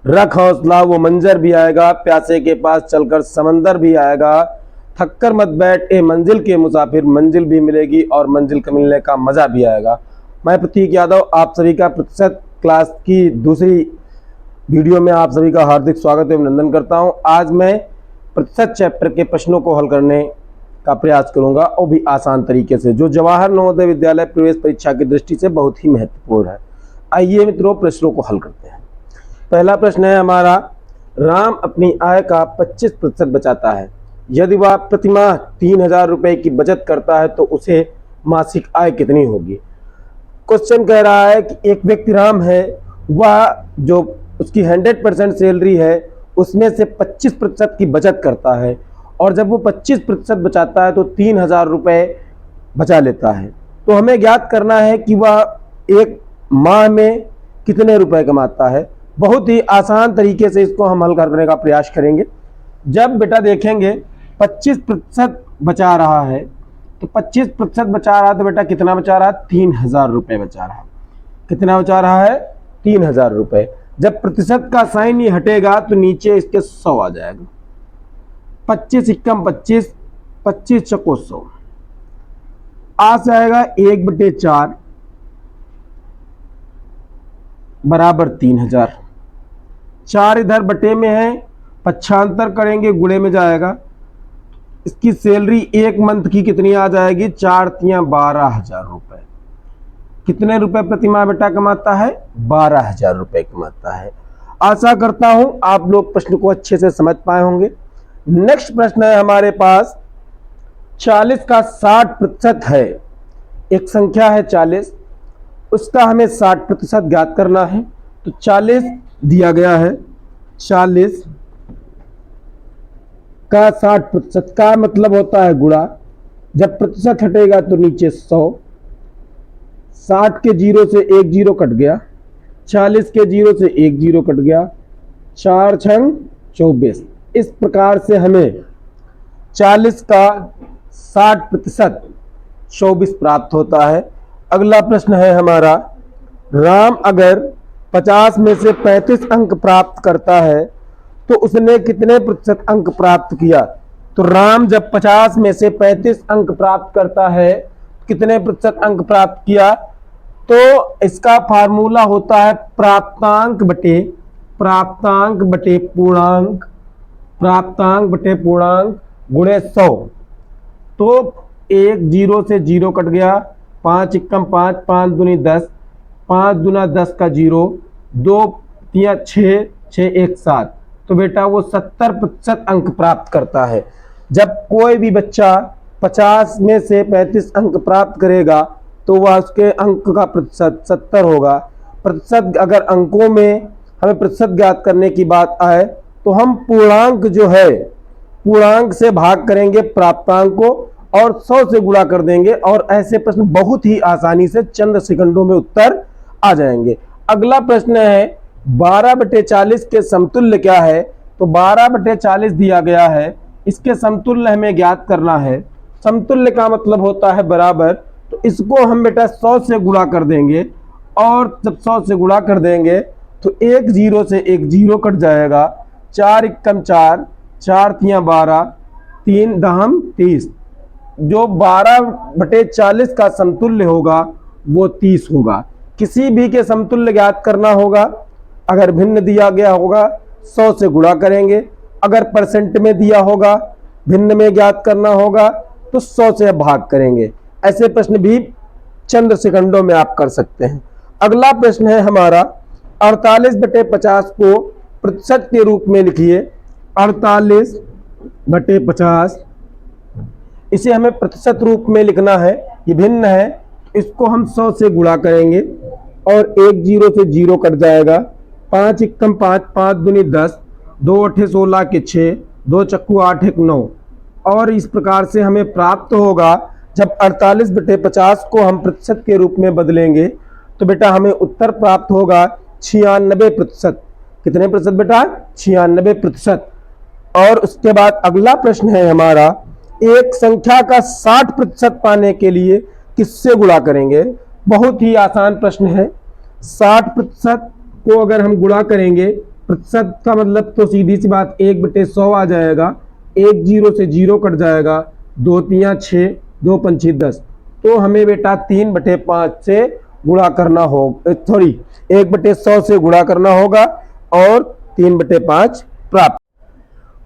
रख हौसला वो मंजर भी आएगा, प्यासे के पास चलकर समंदर भी आएगा, थक कर मत बैठ ए मंजिल के मुसाफिर, मंजिल भी मिलेगी और मंजिल का मिलने का मजा भी आएगा। मैं प्रतीक यादव आप सभी का प्रतिशत क्लास की दूसरी वीडियो में आप सभी का हार्दिक स्वागत एवं अभिनंदन करता हूं। आज मैं प्रतिशत चैप्टर के प्रश्नों को हल करने का प्रयास करूंगा और भी आसान तरीके से, जो जवाहर नवोदय विद्यालय प्रवेश परीक्षा की दृष्टि से बहुत ही महत्वपूर्ण है। आइए मित्रों प्रश्नों को हल करते हैं। पहला प्रश्न है हमारा, राम अपनी आय का 25% बचाता है। यदि वह प्रतिमाह 3000 रुपए की बचत करता है तो उसे मासिक आय कितनी होगी। क्वेश्चन कह रहा है कि एक व्यक्ति राम है, वह जो उसकी 100% सैलरी है उसमें से 25% की बचत करता है और जब वो 25% बचाता है तो 3000 रुपए बचा लेता है। तो हमें ज्ञात करना है कि वह एक माह में कितने रुपए कमाता है। बहुत ही आसान तरीके से इसको हम हल करने का प्रयास करेंगे। जब बेटा देखेंगे 25% बचा रहा है तो 25% बचा रहा है तो बेटा कितना बचा रहा है, 3000 रुपए बचा रहा है। कितना बचा रहा है, 3000 रुपए। जब प्रतिशत का साइन ये हटेगा तो नीचे इसके 100 आ जाएगा। 25 एकम 25, 25 चको 100 आ जाएगा 1/4 बराबर 3000। 4 इधर बटे में है, पक्षांतर करेंगे गुणे में जाएगा। इसकी सैलरी एक मंथ की कितनी आ जाएगी, 4 तियां 12,000 रुपए। कितने रुपए प्रतिमाह बेटा कमाता है, 12,000 रुपए कमाता है। आशा करता हूं आप लोग प्रश्न को अच्छे से समझ पाए होंगे। नेक्स्ट प्रश्न है हमारे पास, 40 का 60% है। एक संख्या है 40, उसका हमें 60% ज्ञात करना है। तो 40 दिया गया है, 40 का 60% का मतलब होता है गुणा। जब प्रतिशत हटेगा तो नीचे 100, 60 के जीरो से एक जीरो कट गया, 40 के जीरो से एक जीरो कट गया, 4 छंग 24। इस प्रकार से हमें 40 का 60% 24 प्राप्त होता है। अगला प्रश्न है हमारा, राम अगर 50 में से 35 अंक प्राप्त करता है तो उसने कितने प्रतिशत अंक प्राप्त किया। तो राम जब 50 में से 35 अंक प्राप्त करता है, कितने प्रतिशत अंक प्राप्त किया। तो इसका फार्मूला होता है प्राप्तांक बटे पूर्णांक, प्राप्तांक बटे पूर्णांक गुणे 100। तो 1 जीरो से जीरो कट गया, 5 एकम 5, 5 दूनी 10, 5 दूना 10 का जीरो, 2 तिया 6, 6 1 7। तो बेटा वो 70% अंक प्राप्त करता है। जब कोई भी बच्चा 50 में से 35 अंक प्राप्त करेगा तो वह उसके अंक का प्रतिशत 70 होगा। प्रतिशत अगर अंकों में हमें प्रतिशत ज्ञात करने की बात आए तो हम पूर्णांक जो है पूर्णांक से भाग करेंगे प्राप्तांक को और 100 से गुणा कर देंगे और ऐसे प्रश्न बहुत ही आसानी से चंद सेकंडों में उत्तर आ जाएंगे। अगला प्रश्न है, 12/40 के समतुल्य क्या है। तो 12/40 दिया गया है, इसके समतुल्य हमें ज्ञात करना है। समतुल्य का मतलब होता है बराबर। तो इसको हम बेटा 100 से गुणा कर देंगे और जब 100 से गुणा कर देंगे तो एक जीरो से एक जीरो कट जाएगा, 4 एकम 4, 4 तियां 12, 3 दहम 30। जो 12/40 का समतुल्य होगा वो 30 होगा। किसी भी के समतुल्य ज्ञात करना होगा, अगर भिन्न दिया गया होगा 100 से गुणा करेंगे, अगर परसेंट में दिया होगा भिन्न में ज्ञात करना होगा तो 100 से भाग करेंगे। ऐसे प्रश्न भी चंद सेकंडों में आप कर सकते हैं। अगला प्रश्न है हमारा, 48/50 को प्रतिशत के रूप में लिखिए। 48/50 इसे हमें प्रतिशत रूप में लिखना है, ये भिन्न है। इसको हम 100 से गुणा करेंगे और एक जीरो से जीरो कट जाएगा, 5 एकम 5, 5 दूनी 10, 2 अठे 16 के 6, 2 चक्कू 8 एक 9। और इस प्रकार से हमें प्राप्त होगा। जब 48/50 को हम प्रतिशत के रूप में बदलेंगे तो बेटा हमें उत्तर प्राप्त होगा 96%। कितने प्रतिशत बेटा, 96%। और उसके बाद अगला प्रश्न है हमारा, एक संख्या का 60% पाने के लिए किससे गुणा करेंगे। बहुत ही आसान प्रश्न है। 60% को अगर हम गुणा करेंगे प्रतिशत का मतलब तो सीधी सी बात 1/100 आ जाएगा। 1 जीरो से 0 कट जाएगा, 2 तिया 6, 2 पंची 10। तो हमें बेटा 3/5 से गुणा करना होगा, सॉरी 1/100 से गुणा करना होगा और 3/5 प्राप्त।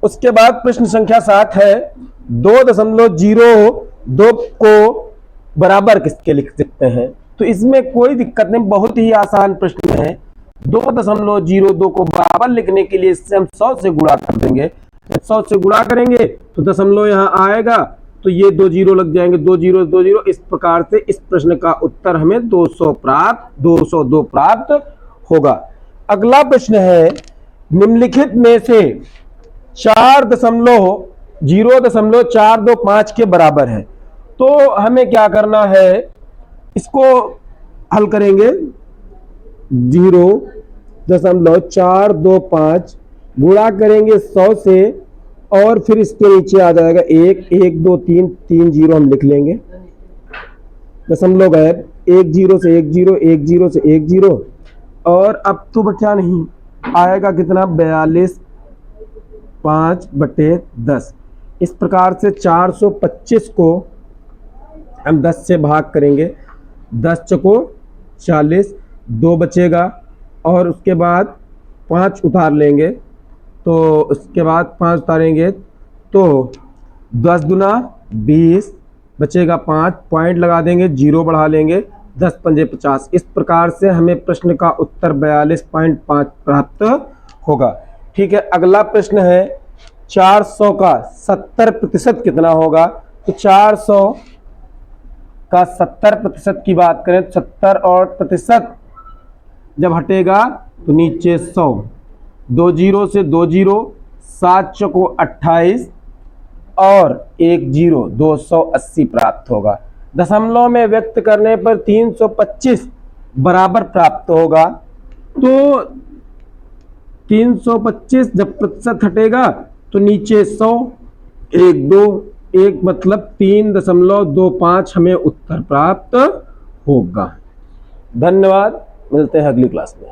उसके बाद प्रश्न संख्या 7 है 2.02 को बराबर किसके लिख सकते हैं। तो इसमें कोई दिक्कत नहीं, बहुत ही आसान प्रश्न है। 2.02 को बराबर लिखने के लिए इससे हम 100 से गुणा कर देंगे। 100 से गुणा करेंगे तो दशमलव यहां आएगा, तो ये 2 जीरो लग जाएंगे, 2 जीरो 2 जीरो। इस प्रकार से इस प्रश्न का उत्तर हमें 202 प्राप्त होगा। अगला प्रश्न है निम्नलिखित में से 0.425 के बराबर है। तो हमें क्या करना है, इसको हल करेंगे। 0.425 गुणा करेंगे 100 से और फिर इसके नीचे आ जाएगा 1 1 2 3 3 जीरो हम लिख लेंगे। दशमलव गायब, 1 जीरो से 1 जीरो, 1 जीरो से 1 जीरो। और अब तो बचा नहीं, आएगा कितना 42 5/10। इस प्रकार से 425 को हम 10 से भाग करेंगे। 10 चको 40, 2 बचेगा और उसके बाद 5 उतार लेंगे। तो उसके बाद 5 उतारेंगे तो 10 दुना 20 बचेगा 5, पॉइंट लगा देंगे, 0 बढ़ा लेंगे, 10 पंजे 50। इस प्रकार से हमें प्रश्न का उत्तर 42.5 प्राप्त होगा। ठीक है, अगला प्रश्न है 400 का 70% कितना होगा। तो 400 का 70% की बात करें, 70 और प्रतिशत जब हटेगा तो नीचे 100, 2 जीरो से 2 जीरो, 7 चौको 28 और 1 जीरो 280 प्राप्त होगा। दशमलव में व्यक्त करने पर 325 बराबर प्राप्त होगा। तो 325 जब प्रतिशत हटेगा तो नीचे 100, 1 2 1 मतलब 3.25 हमें उत्तर प्राप्त होगा। धन्यवाद, मिलते हैं अगली क्लास में।